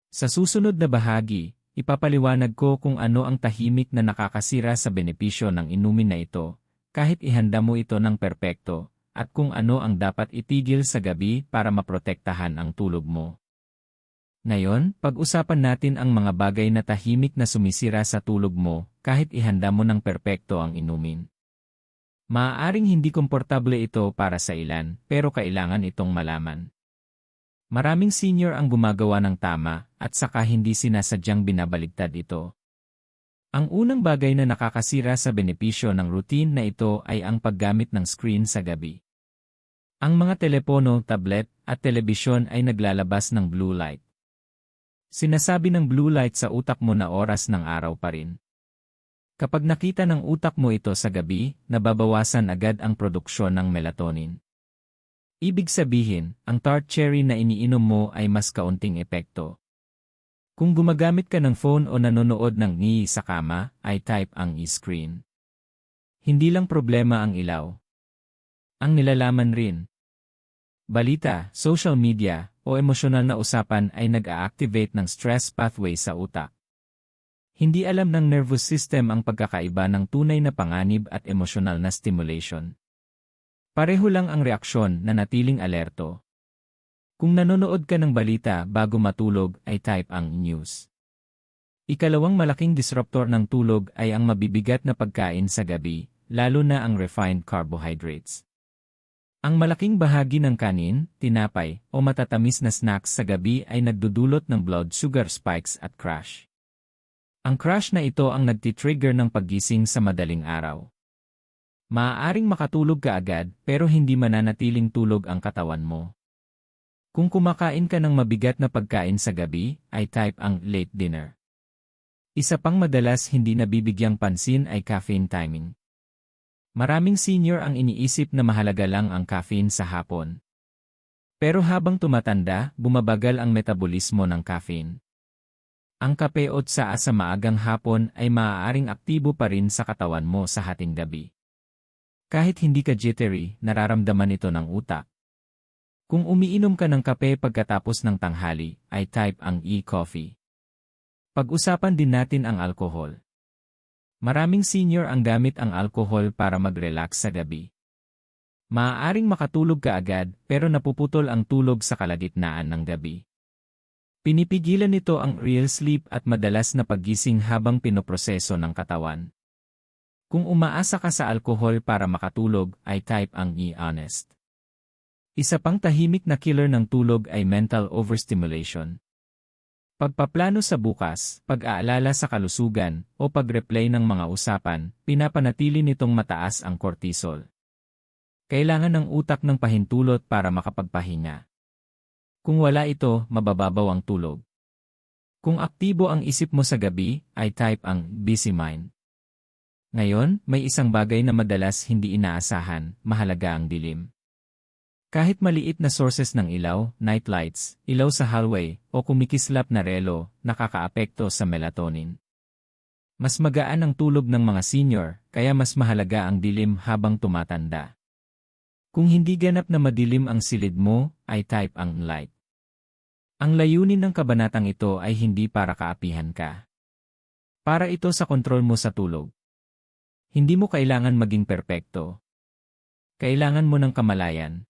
Sa susunod na bahagi, ipapaliwanag ko kung ano ang tahimik na nakakasira sa benepisyo ng inumin na ito, kahit ihanda mo ito ng perpekto, at kung ano ang dapat itigil sa gabi para maprotektahan ang tulog mo. Ngayon, pag-usapan natin ang mga bagay na tahimik na sumisira sa tulog mo, kahit ihanda mo ng perpekto ang inumin. Maaaring hindi komportable ito para sa ilan, pero kailangan itong malaman. Maraming senior ang gumagawa ng tama, at saka hindi sinasadyang binabaligtad ito. Ang unang bagay na nakakasira sa benepisyo ng routine na ito ay ang paggamit ng screen sa gabi. Ang mga telepono, tablet, at telebisyon ay naglalabas ng blue light. Sinasabi ng blue light sa utak mo na oras ng araw pa rin. Kapag nakita ng utak mo ito sa gabi, nababawasan agad ang produksyon ng melatonin. Ibig sabihin, ang tart cherry na iniinom mo ay mas kaunting epekto. Kung gumagamit ka ng phone o nanonood ng ngi sa kama, ay type ang e-screen. Hindi lang problema ang ilaw. Ang nilalaman rin. Balita, social media, o emosyonal na usapan ay nag-a-activate ng stress pathway sa utak. Hindi alam ng nervous system ang pagkakaiba ng tunay na panganib at emosyonal na stimulation. Pareho lang ang reaksyon na natiling alerto. Kung nanonood ka ng balita bago matulog ay type ang news. Ikalawang malaking disruptor ng tulog ay ang mabibigat na pagkain sa gabi, lalo na ang refined carbohydrates. Ang malaking bahagi ng kanin, tinapay, o matatamis na snacks sa gabi ay nagdudulot ng blood sugar spikes at crash. Ang crash na ito ang nagtitrigger ng paggising sa madaling araw. Maaaring makatulog ka agad pero hindi mananatiling tulog ang katawan mo. Kung kumakain ka ng mabigat na pagkain sa gabi, ay type ang late dinner. Isa pang madalas hindi nabibigyang pansin ay caffeine timing. Maraming senior ang iniisip na mahalaga lang ang caffeine sa hapon. Pero habang tumatanda, bumabagal ang metabolismo ng caffeine. Ang kape o tsaa sa maagang hapon ay maaaring aktibo pa rin sa katawan mo sa hating gabi. Kahit hindi ka jittery, nararamdaman ito ng utak. Kung umiinom ka ng kape pagkatapos ng tanghali, ay type ang e-coffee. Pag-usapan din natin ang alkohol. Maraming senior ang gamit ang alkohol para mag-relax sa gabi. Maaaring makatulog ka agad pero napuputol ang tulog sa kalagitnaan ng gabi. Pinipigilan nito ang real sleep at madalas na paggising habang pinoproseso ng katawan. Kung umaasa ka sa alkohol para makatulog, ay type ang e-honest. Isa pang tahimik na killer ng tulog ay mental overstimulation. Pagpaplano sa bukas, pag-aalala sa kalusugan, o pag-replay ng mga usapan, pinapanatili nitong mataas ang cortisol. Kailangan ng utak ng pahintulot para makapagpahinga. Kung wala ito, mabababaw ang tulog. Kung aktibo ang isip mo sa gabi, ay type ang busy mind. Ngayon, may isang bagay na madalas hindi inaasahan, mahalaga ang dilim. Kahit maliit na sources ng ilaw, night lights, ilaw sa hallway, o kumikislap na relo, nakakaapekto sa melatonin. Mas magaan ang tulog ng mga senior, kaya mas mahalaga ang dilim habang tumatanda. Kung hindi ganap na madilim ang silid mo, ay type ang light. Ang layunin ng kabanatang ito ay hindi para kaapihan ka. Para ito sa kontrol mo sa tulog. Hindi mo kailangan maging perpekto. Kailangan mo ng kamalayan.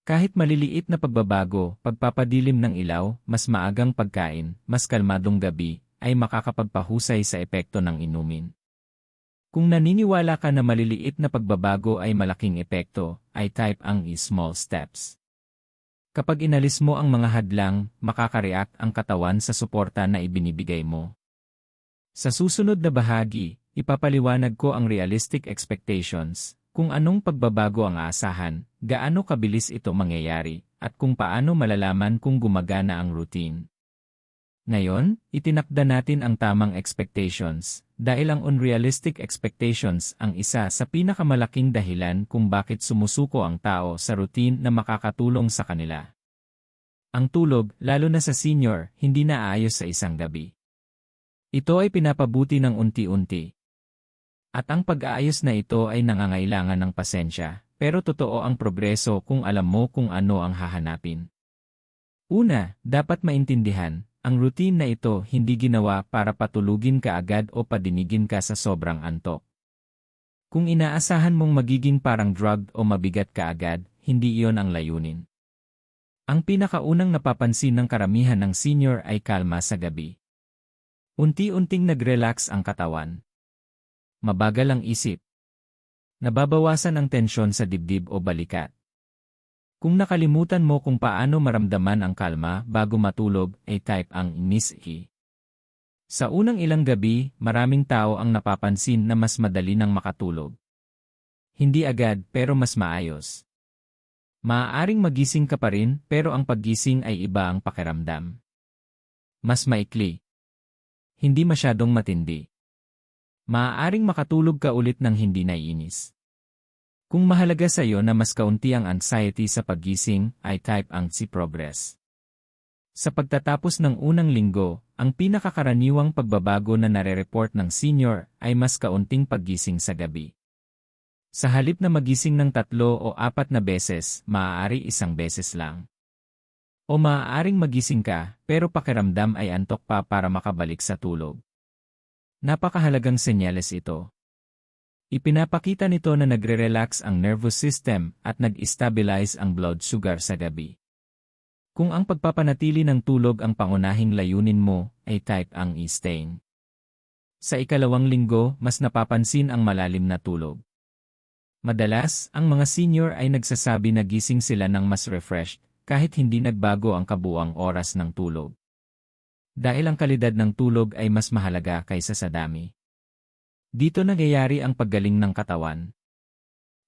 Kahit maliliit na pagbabago, pagpapadilim ng ilaw, mas maagang pagkain, mas kalmadong gabi, ay makakapagpahusay sa epekto ng inumin. Kung naniniwala ka na maliliit na pagbabago ay malaking epekto, ay type ang small steps. Kapag inalis mo ang mga hadlang, makakareact ang katawan sa suporta na ibinibigay mo. Sa susunod na bahagi, ipapaliwanag ko ang realistic expectations, kung anong pagbabago ang aasahan, gaano kabilis ito mangyayari, at kung paano malalaman kung gumagana ang routine. Ngayon, itinakda natin ang tamang expectations, dahil ang unrealistic expectations ang isa sa pinakamalaking dahilan kung bakit sumusuko ang tao sa routine na makakatulong sa kanila. Ang tulog, lalo na sa senior, hindi na aayos sa isang gabi. Ito ay pinapabuti ng unti-unti. At ang pag-aayos na ito ay nangangailangan ng pasensya, pero totoo ang progreso kung alam mo kung ano ang hahanapin. Una, dapat maintindihan, ang routine na ito hindi ginawa para patulugin ka agad o padinigin ka sa sobrang antok. Kung inaasahan mong magiging parang drug o mabigat ka agad, hindi iyon ang layunin. Ang pinakaunang napapansin ng karamihan ng senior ay kalma sa gabi. Unti-unting nag-relax ang katawan. Mabagal ang isip. Nababawasan ang tensyon sa dibdib o balikat. Kung nakalimutan mo kung paano maramdaman ang kalma bago matulog, ay type ang NISI. Sa unang ilang gabi, maraming tao ang napapansin na mas madali nang makatulog. Hindi agad pero mas maayos. Maaaring magising ka pa rin pero ang paggising ay iba ang pakiramdam. Mas maikli. Hindi masyadong matindi. Maaaring makatulog ka ulit ng hindi naiinis. Kung mahalaga sa iyo na mas kaunti ang anxiety sa paggising, ay type ang C progress. Sa pagtatapos ng unang linggo, ang pinakakaraniwang pagbabago na nare-report ng senior ay mas kaunting paggising sa gabi. Sa halip na magising ng 3 o 4 na beses, maaari 1 beses lang. O maaaring magising ka, pero pakiramdam ay antok pa para makabalik sa tulog. Napakahalagang senyales ito. Ipinapakita nito na nagre-relax ang nervous system at nag-stabilize ang blood sugar sa gabi. Kung ang pagpapanatili ng tulog ang pangunahing layunin mo, ay type ang E-stain. Sa ikalawang linggo, mas napapansin ang malalim na tulog. Madalas, ang mga senior ay nagsasabi na gising sila ng mas refreshed, kahit hindi nagbago ang kabuuang oras ng tulog. Dahil ang kalidad ng tulog ay mas mahalaga kaysa sa dami. Dito nangyayari ang paggaling ng katawan.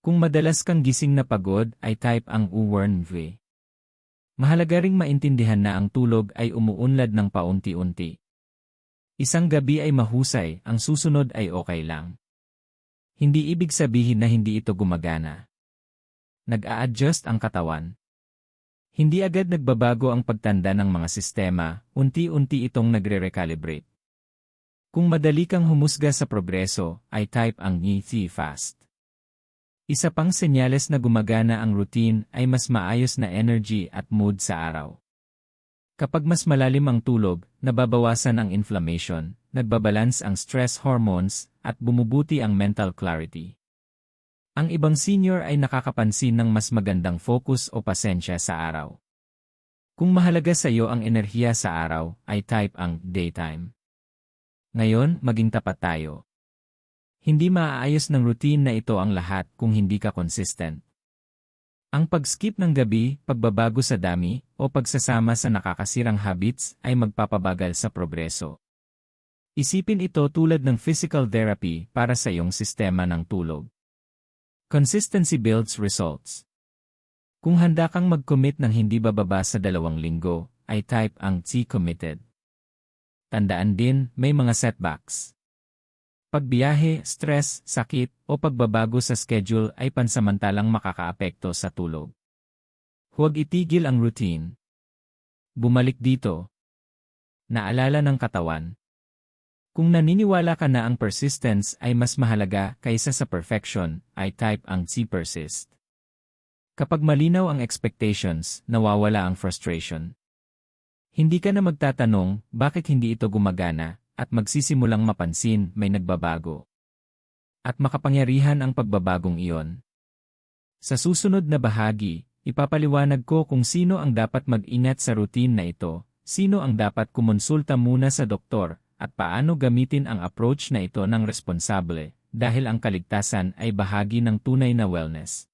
Kung madalas kang gising na pagod, ay type ang U-worn V. Mahalaga ring maintindihan na ang tulog ay umuunlad ng paunti-unti. Isang gabi ay mahusay, ang susunod ay okay lang. Hindi ibig sabihin na hindi ito gumagana. Nag-a-adjust ang katawan. Hindi agad nagbabago ang pagtanda ng mga sistema, unti-unti itong nagre-recalibrate. Kung madali kang humusga sa progreso, ay type ang NET fast. Isa pang senyales na gumagana ang routine ay mas maayos na energy at mood sa araw. Kapag mas malalim ang tulog, nababawasan ang inflammation, nagbabalance ang stress hormones, at bumubuti ang mental clarity. Ang ibang senior ay nakakapansin ng mas magandang focus o pasensya sa araw. Kung mahalaga sa iyo ang enerhiya sa araw, ay type ang daytime. Ngayon, maging tapat tayo. Hindi maaayos ng routine na ito ang lahat kung hindi ka consistent. Ang pag-skip ng gabi, pagbabago sa dami, o pagsasama sa nakakasirang habits ay magpapabagal sa progreso. Isipin ito tulad ng physical therapy para sa iyong sistema ng tulog. Consistency builds results. Kung handa kang mag-commit ng hindi bababa sa 2 linggo, ay type ang T committed. Tandaan din, may mga setbacks. Pagbiyahe, stress, sakit, o pagbabago sa schedule ay pansamantalang makakaapekto sa tulog. Huwag itigil ang routine. Bumalik dito. Naalala ng katawan. Kung naniniwala ka na ang persistence ay mas mahalaga kaysa sa perfection, ay type ang C persist. Kapag malinaw ang expectations, nawawala ang frustration. Hindi ka na magtatanong, bakit hindi ito gumagana, at magsisimulang mapansin may nagbabago. At makapangyarihan ang pagbabagong iyon. Sa susunod na bahagi, ipapaliwanag ko kung sino ang dapat mag-ingat sa routine na ito, sino ang dapat kumonsulta muna sa doktor, at paano gamitin ang approach na ito ng responsable, dahil ang kaligtasan ay bahagi ng tunay na wellness.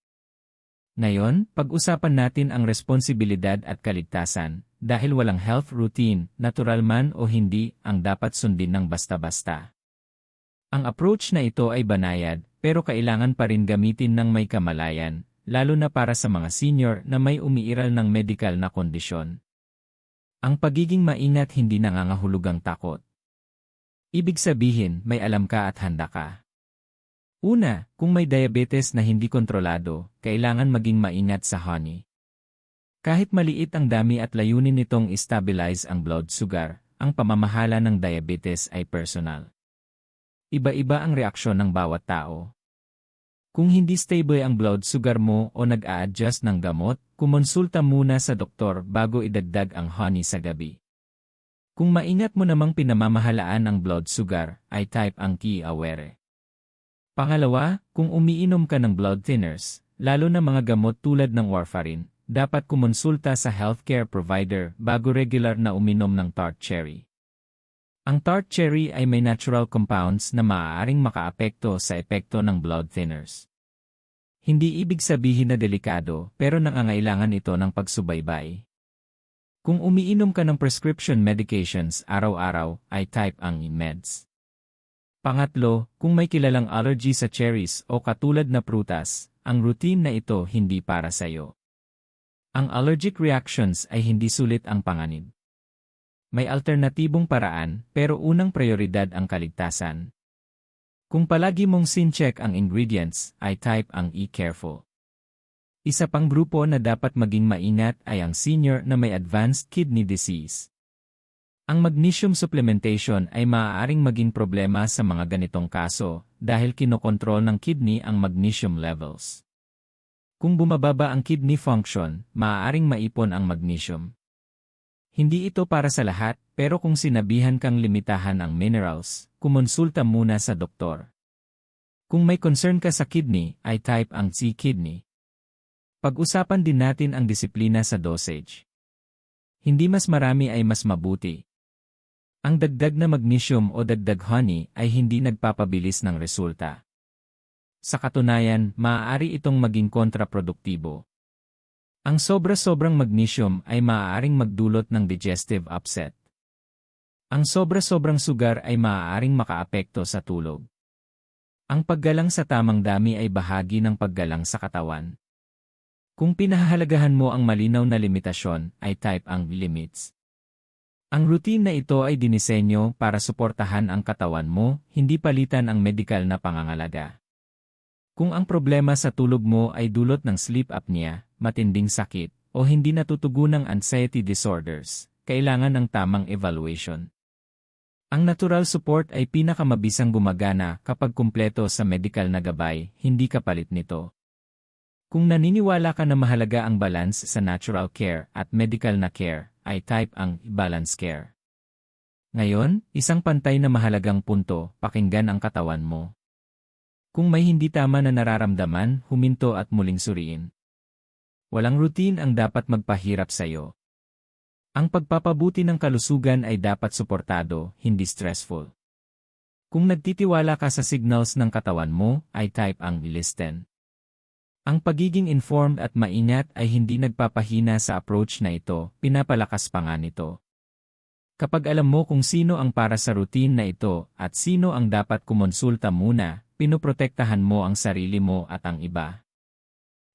Ngayon, pag-usapan natin ang responsibilidad at kaligtasan, dahil walang health routine, natural man o hindi, ang dapat sundin ng basta-basta. Ang approach na ito ay banayad, pero kailangan pa rin gamitin ng may kamalayan, lalo na para sa mga senior na may umiiral ng medical na kondisyon. Ang pagiging maingat hindi nangangahulugang takot. Ibig sabihin, may alam ka at handa ka. Una, kung may diabetes na hindi kontrolado, kailangan maging maingat sa honey. Kahit maliit ang dami at layunin nitong i-stabilize ang blood sugar, ang pamamahala ng diabetes ay personal. Iba-iba ang reaksyon ng bawat tao. Kung hindi stable ang blood sugar mo o nag-a-adjust ng gamot, kumonsulta muna sa doktor bago idagdag ang honey sa gabi. Kung maingat mo namang pinamamahalaan ang blood sugar, ay type ang key aware. Pangalawa, kung umiinom ka ng blood thinners, lalo na mga gamot tulad ng warfarin, dapat kumonsulta sa healthcare provider bago regular na uminom ng tart cherry. Ang tart cherry ay may natural compounds na maaaring makaapekto sa epekto ng blood thinners. Hindi ibig sabihin na delikado, pero nangangailangan ito ng pagsubaybay. Kung umiinom ka ng prescription medications araw-araw, ay type ang meds. Pangatlo, kung may kilalang allergy sa cherries o katulad na prutas, ang routine na ito hindi para sa iyo. Ang allergic reactions ay hindi sulit ang panganib. May alternatibong paraan, pero unang prioridad ang kaligtasan. Kung palagi mong sin-check ang ingredients, ay type ang E-careful. Isa pang grupo na dapat maging maingat ay ang senior na may advanced kidney disease. Ang magnesium supplementation ay maaaring maging problema sa mga ganitong kaso dahil kinokontrol ng kidney ang magnesium levels. Kung bumababa ang kidney function, maaaring maipon ang magnesium. Hindi ito para sa lahat, pero kung sinabihan kang limitahan ang minerals, kumonsulta muna sa doktor. Kung may concern ka sa kidney, ay type ang C-kidney. Pag-usapan din natin ang disiplina sa dosage. Hindi mas marami ay mas mabuti. Ang dagdag na magnesium o dagdag honey ay hindi nagpapabilis ng resulta. Sa katunayan, maaari itong maging kontraproduktibo. Ang sobra-sobrang magnesium ay maaaring magdulot ng digestive upset. Ang sobra-sobrang sugar ay maaaring makaapekto sa tulog. Ang paggalang sa tamang dami ay bahagi ng paggalang sa katawan. Kung pinahahalagahan mo ang malinaw na limitasyon, ay type ang limits. Ang routine na ito ay dinisenyo para suportahan ang katawan mo, hindi palitan ang medikal na pangangalaga. Kung ang problema sa tulog mo ay dulot ng sleep apnea, matinding sakit, o hindi natutugunang anxiety disorders, kailangan ng tamang evaluation. Ang natural support ay pinakamabisang gumagana kapag kumpleto sa medikal na gabay, hindi kapalit nito. Kung naniniwala ka na mahalaga ang balance sa natural care at medical na care, ay type ang balance care. Ngayon, isang pantay na mahalagang punto, pakinggan ang katawan mo. Kung may hindi tama na nararamdaman, huminto at muling suriin. Walang routine ang dapat magpahirap sa'yo. Ang pagpapabuti ng kalusugan ay dapat suportado, hindi stressful. Kung nagtitiwala ka sa signals ng katawan mo, ay type ang listen. Ang pagiging informed at maingat ay hindi nagpapahina sa approach na ito, pinapalakas pa nga nito. Kapag alam mo kung sino ang para sa routine na ito at sino ang dapat kumonsulta muna, pinoprotektahan mo ang sarili mo at ang iba.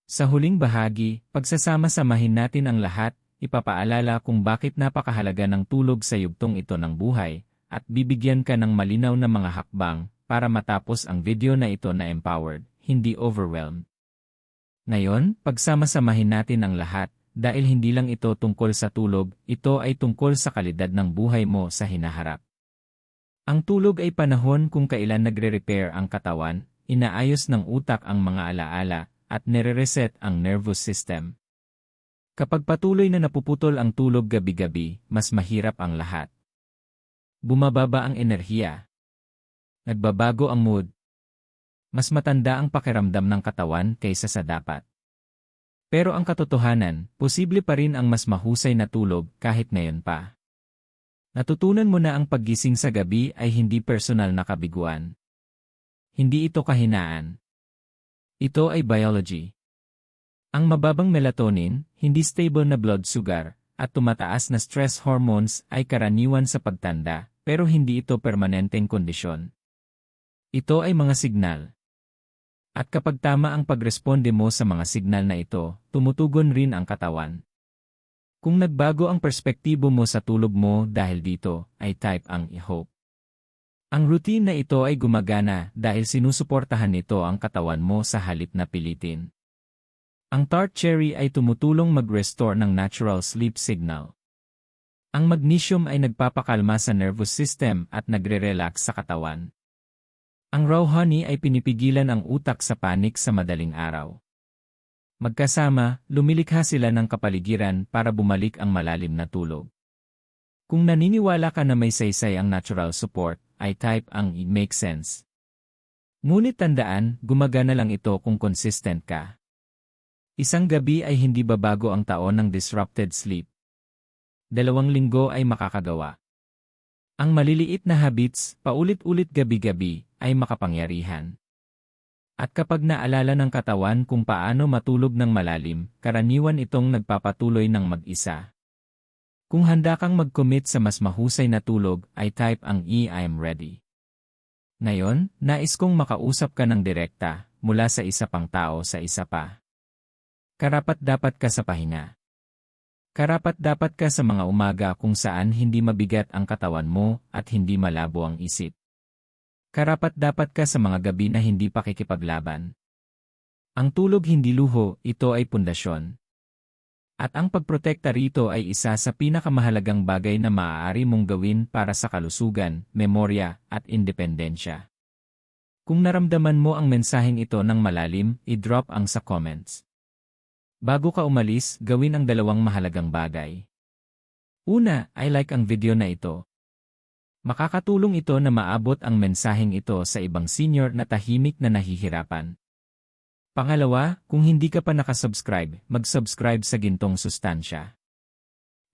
Sa huling bahagi, pagsasama-samahin natin ang lahat, ipapaalala kung bakit napakahalaga ng tulog sa yugtong ito ng buhay, at bibigyan ka ng malinaw na mga hakbang para matapos ang video na ito na empowered, hindi overwhelmed. Ngayon, pagsama-samahin natin ang lahat, dahil hindi lang ito tungkol sa tulog, ito ay tungkol sa kalidad ng buhay mo sa hinaharap. Ang tulog ay panahon kung kailan nagre-repair ang katawan, inaayos ng utak ang mga alaala, at nire-reset ang nervous system. Kapag patuloy na napuputol ang tulog gabi-gabi, mas mahirap ang lahat. Bumababa ang enerhiya. Nagbabago ang mood. Mas matanda ang pakiramdam ng katawan kaysa sa dapat. Pero ang katotohanan, posible pa rin ang mas mahusay na tulog kahit ngayon pa. Natutunan mo na ang paggising sa gabi ay hindi personal na kabiguan. Hindi ito kahinaan. Ito ay biology. Ang mababang melatonin, hindi stable na blood sugar, at tumataas na stress hormones ay karaniwan sa pagtanda, pero hindi ito permanenteng kondisyon. Ito ay mga signal. At kapag tama ang pagresponde mo sa mga signal na ito, tumutugon rin ang katawan. Kung nagbago ang perspektibo mo sa tulog mo dahil dito, ay type ang i-hope. Ang routine na ito ay gumagana dahil sinusuportahan nito ang katawan mo sa halip na pilitin. Ang tart cherry ay tumutulong mag-restore ng natural sleep signal. Ang magnesium ay nagpapakalma sa nervous system at nagre-relax sa katawan. Ang raw honey ay pinipigilan ang utak sa panik sa madaling araw. Magkasama, lumilikha sila ng kapaligiran para bumalik ang malalim na tulog. Kung naniniwala ka na may saysay ang natural support, ay type ang it makes sense. Ngunit tandaan, gumagana lang ito kung consistent ka. Isang gabi ay hindi babago ang taon ng disrupted sleep. 2 linggo ay makakagawa. Ang maliliit na habits, paulit-ulit gabi-gabi, ay makapangyarihan. At kapag naalala ng katawan kung paano matulog ng malalim, karaniwan itong nagpapatuloy ng mag-isa. Kung handa kang mag-commit sa mas mahusay na tulog, ay type ang I'm ready. Ngayon, nais kong makausap ka ng direkta, mula sa isa pang tao sa isa pa. Karapat-dapat ka sa pahinga. Karapat-dapat ka sa mga umaga kung saan hindi mabigat ang katawan mo at hindi malabo ang isip. Karapat-dapat ka sa mga gabi na hindi pakikipaglaban. Ang tulog hindi luho, ito ay pundasyon. At ang pagprotekta rito ay isa sa pinakamahalagang bagay na maaari mong gawin para sa kalusugan, memorya, at independensya. Kung naramdaman mo ang mensaheng ito ng malalim, i-drop ang sa comments. Bago ka umalis, gawin ang 2 mahalagang bagay. Una, I like ang video na ito. Makakatulong ito na maabot ang mensaheng ito sa ibang senior na tahimik na nahihirapan. Pangalawa, kung hindi ka pa nakasubscribe, mag-subscribe sa Gintong Sustansya.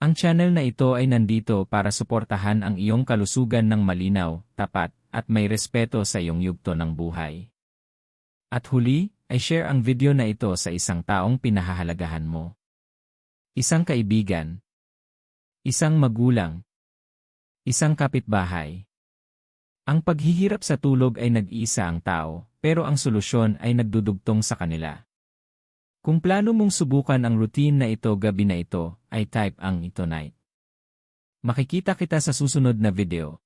Ang channel na ito ay nandito para suportahan ang iyong kalusugan ng malinaw, tapat, at may respeto sa iyong yugto ng buhay. At huli, ay share ang video na ito sa isang taong pinahahalagahan mo. Isang kaibigan. Isang magulang. Isang kapitbahay. Ang paghihirap sa tulog ay nag-iisa ang tao, pero ang solusyon ay nagdudugtong sa kanila. Kung plano mong subukan ang routine na ito gabi na ito, ay type ang ito night. Makikita kita sa susunod na video.